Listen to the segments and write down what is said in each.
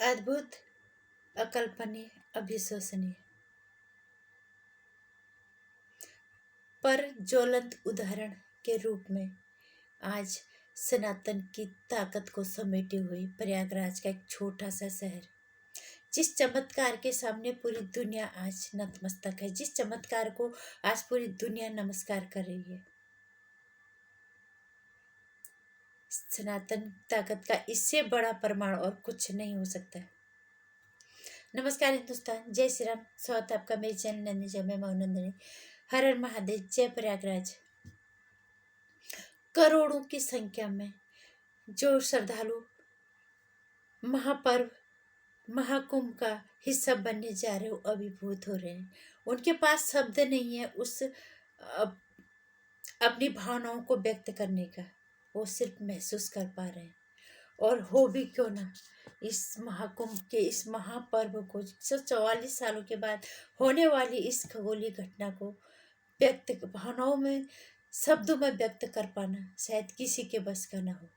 अद्भुत, अकल्पनीय, अविश्वसनीय, पर ज्वलंत उदाहरण के रूप में आज सनातन की ताकत को समेटे हुए प्रयागराज का एक छोटा सा शहर, जिस चमत्कार के सामने पूरी दुनिया आज नतमस्तक है, जिस चमत्कार को आज पूरी दुनिया नमस्कार कर रही है। सनातन ताकत का इससे बड़ा प्रमाण और कुछ नहीं हो सकता। नमस्कार हिंदुस्तान, जय श्री राम। स्वागत है आपका मेरे चैनल नंदिनी जय में नंदिनी। हर हर महादेव, जय प्रयागराज। करोड़ों की संख्या में जो श्रद्धालु महापर्व महाकुंभ का हिस्सा बनने जा रहे हो, अभिभूत हो रहे हैं। उनके पास शब्द नहीं है उस अपनी भावनाओं को व्यक्त करने का। वो सिर्फ महसूस कर पा रहे हैं। और हो भी क्यों ना, इस महाकुंभ के इस महापर्व को 144 सालों के बाद होने वाली इस खगोलीय घटना को व्यक्त भावनाओं में, शब्दों में व्यक्त कर पाना शायद किसी के बस का ना हो।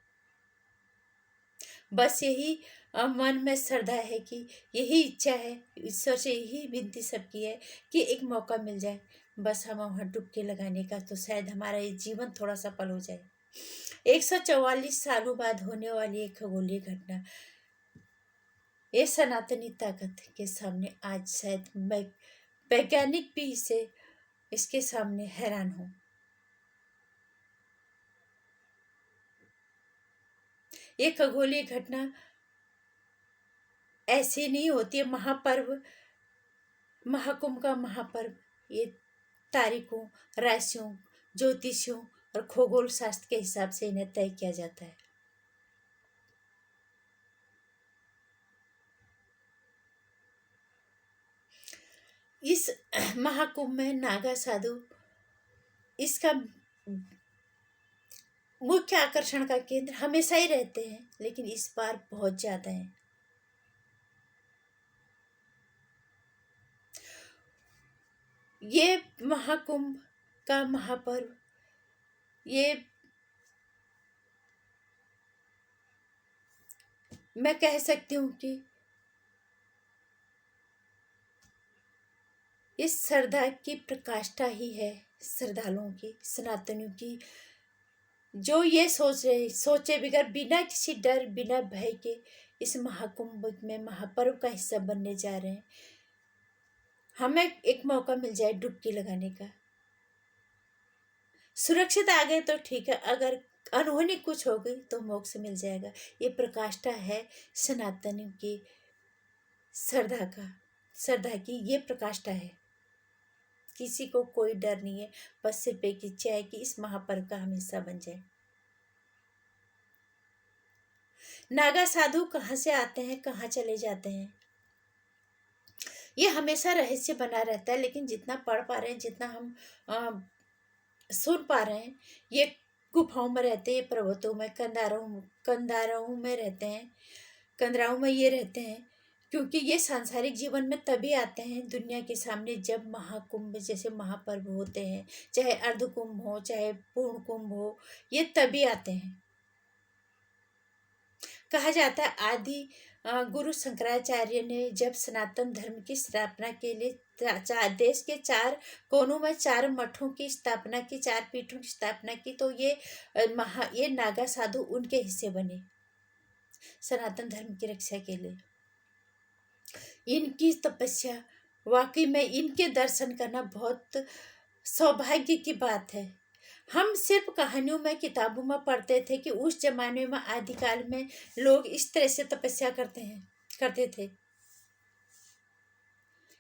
बस यही मन में श्रद्धा है कि यही इच्छा है, ईश्वर से यही विनती सबकी है कि एक मौका मिल जाए, बस हम वहाँ डुबकी लगाने का, तो शायद हमारा ये जीवन थोड़ा सफल हो जाए। 144 सालों बाद होने वाली एक खगोलीय घटना, ये सनातनी ताकत के सामने आज शायद वैज्ञानिक भी इसके सामने हैरान हो। ये खगोलीय घटना ऐसी नहीं होती है। महापर्व महाकुंभ का महापर्व ये तारीखों, राशियों, ज्योतिषियों और खगोल शास्त्र के हिसाब से इन्हें तय किया जाता है। इस महाकुंभ में नागा साधु इसका मुख्य आकर्षण का केंद्र हमेशा ही रहते हैं, लेकिन इस बार बहुत ज्यादा है। ये महाकुंभ का महापर्व, ये मैं कह सकती हूँ कि इस श्रद्धा की प्रकाष्ठा ही है, श्रद्धालुओं की, सनातनियों की, जो ये सोचे बगैर, बिना किसी डर, बिना भय के इस महाकुंभ में महापर्व का हिस्सा बनने जा रहे हैं। हमें एक मौका मिल जाए डुबकी लगाने का। सुरक्षित आ गए तो ठीक है, अगर अनहोनी कुछ हो गई तो मोक्ष मिल जाएगा। ये प्रकाष्ठा है सनातनियों की श्रद्धा की ये प्रकाष्ठा है। किसी को कोई डर नहीं है, बस सिर्फ एक इच्छा है कि इस महापर्व का हम हिस्सा बन जाए। नागा साधु कहाँ से आते हैं, कहाँ चले जाते हैं, ये हमेशा रहस्य बना रहता है। लेकिन जितना पढ़ पा रहे हैं, जितना हम सुन पा रहे हैं, ये गुफाओं में रहते हैं, पर्वतों में, कंदारों में रहते हैं, कंदराओं में ये रहते हैं। क्योंकि ये सांसारिक जीवन में तभी आते हैं दुनिया के सामने जब महाकुंभ जैसे महापर्व होते हैं, चाहे अर्धकुंभ हो, चाहे पूर्ण कुंभ हो, ये तभी आते हैं। कहा जाता है आदि गुरु शंकराचार्य ने जब सनातन धर्म की स्थापना के लिए देश के 4 कोनों में 4 मठों की स्थापना की, 4 पीठों की स्थापना की, तो ये नागा साधु उनके हिस्से बने सनातन धर्म की रक्षा के लिए। इनकी तपस्या, वाकई में इनके दर्शन करना बहुत सौभाग्य की बात है। हम सिर्फ कहानियों में, किताबों में पढ़ते थे कि उस जमाने में, आदिकाल में लोग इस तरह से तपस्या करते थे।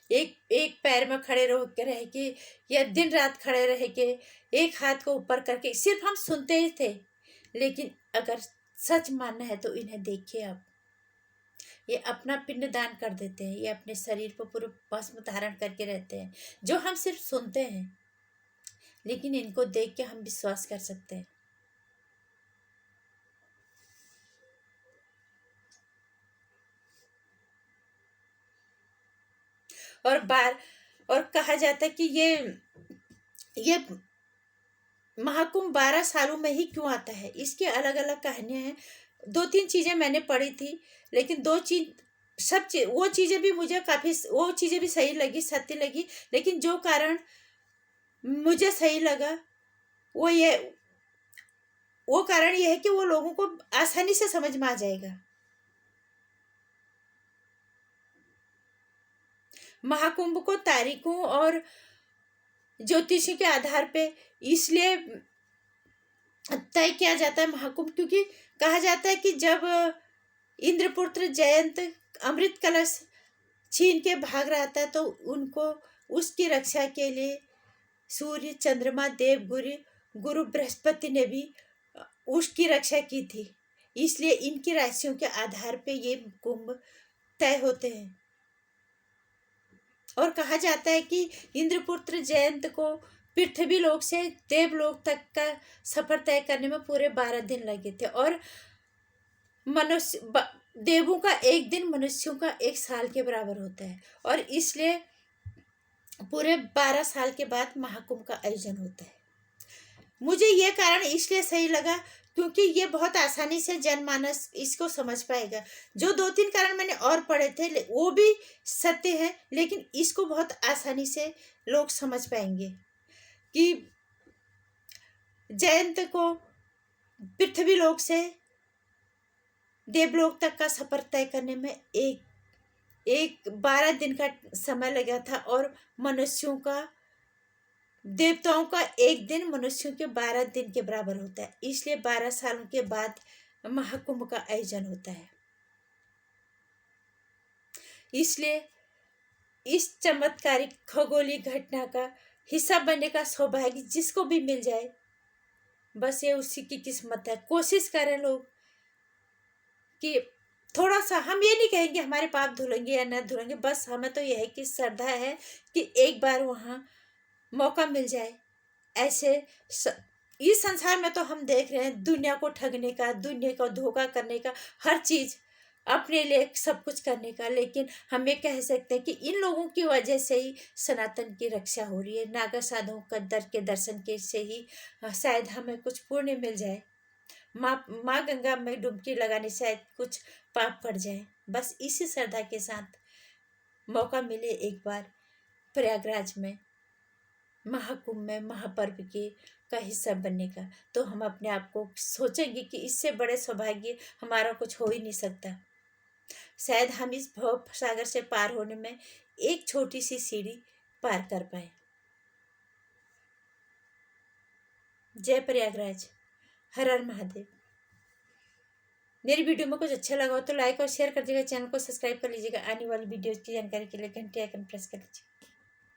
एक पैर में खड़े रह के या दिन रात खड़े रह के एक हाथ को ऊपर करके, सिर्फ हम सुनते ही थे। लेकिन अगर सच मानना है तो इन्हें देखिए आप, ये अपना पिंड दान कर देते हैं, ये अपने शरीर पर पूरे भस्म धारण करके रहते हैं, जो हम सिर्फ सुनते हैं। लेकिन इनको देख के हम विश्वास कर सकते हैं। और कहा जाता है कि ये महाकुंभ 12 सालों में ही क्यों आता है, इसके अलग अलग कहानियां हैं। 2-3 चीजें मैंने पढ़ी थी, लेकिन 2 चीज सब चीज, वो चीज़ें भी मुझे काफ़ी, वो चीज़ें भी सही लगी, सत्य लगी, लेकिन जो कारण मुझे सही लगा वो ये, वो कारण ये है कि वो लोगों को आसानी से समझ में आ जाएगा। महाकुंभ को तारीखों और ज्योतिषी के आधार पे इसलिए तय किया जाता है महाकुंभ, क्योंकि कहा जाता है कि जब इंद्रपुत्र जयंत अमृत कलश छीन के भाग रहा था, तो उनको उसकी रक्षा के लिए सूर्य, चंद्रमा, देव, गुरु बृहस्पति ने भी उसकी रक्षा की थी। इसलिए इनकी राशियों के आधार पे ये कुंभ तय होते हैं। और कहा जाता है कि इंद्रपुत्र जयंत को पृथ्वी लोक से देवलोक तक का सफर तय करने में पूरे 12 दिन लगे थे, और देवों का एक दिन मनुष्यों का 1 साल के बराबर होता है, और इसलिए पूरे 12 साल के बाद महाकुंभ का आयोजन होता है। मुझे ये कारण इसलिए सही लगा क्योंकि ये बहुत आसानी से जनमानस इसको समझ पाएगा। जो 2-3 कारण मैंने और पढ़े थे वो भी सत्य है, लेकिन इसको बहुत आसानी से लोग समझ पाएंगे कि जयंत को पृथ्वी लोक से देवलोक तक का सफर तय करने में एक 12 दिन का समय लगा था, और मनुष्यों का, देवताओं का एक दिन मनुष्यों के 12 दिन के बराबर होता है। इसलिए 12 सालों के बाद महाकुंभ का आयोजन होता है। इसलिए इस चमत्कारिक खगोलीय घटना का हिस्सा बनने का सौभाग्य जिसको भी मिल जाए, बस ये उसी की किस्मत है। कोशिश करें लोग कि थोड़ा सा, हम ये नहीं कहेंगे हमारे पाप धुलेंगे या न धुलेंगे, बस हमें तो यह है कि श्रद्धा है कि एक बार वहाँ मौका मिल जाए। ऐसे इस संसार में तो हम देख रहे हैं दुनिया को ठगने का, दुनिया को धोखा करने का, हर चीज अपने लिए सब कुछ करने का, लेकिन हम ये कह सकते हैं कि इन लोगों की वजह से ही सनातन की रक्षा हो रही है। नागा साधुओं का के दर्शन के से ही शायद हमें कुछ पुण्य मिल जाए, माँ गंगा में डुबकी लगाने से शायद कुछ पाप पड़ जाए। बस इसी श्रद्धा के साथ मौका मिले एक बार प्रयागराज में महाकुंभ में महापर्व के का हिस्सा बनने का, तो हम अपने आप को सोचेंगे कि इससे बड़े सौभाग्य हमारा कुछ हो ही नहीं सकता। शायद हम इस भव सागर से पार होने में एक छोटी सी सीढ़ी पार कर पाए। जय प्रयागराज, हर हर महादेव। मेरी वीडियो में कुछ अच्छा लगा हो तो लाइक और शेयर कर दीजिएगा, चैनल को सब्सक्राइब कर लीजिएगा। आने वाली वीडियोज़ की जानकारी के लिए घंटी आइकन प्रेस कर लीजिए।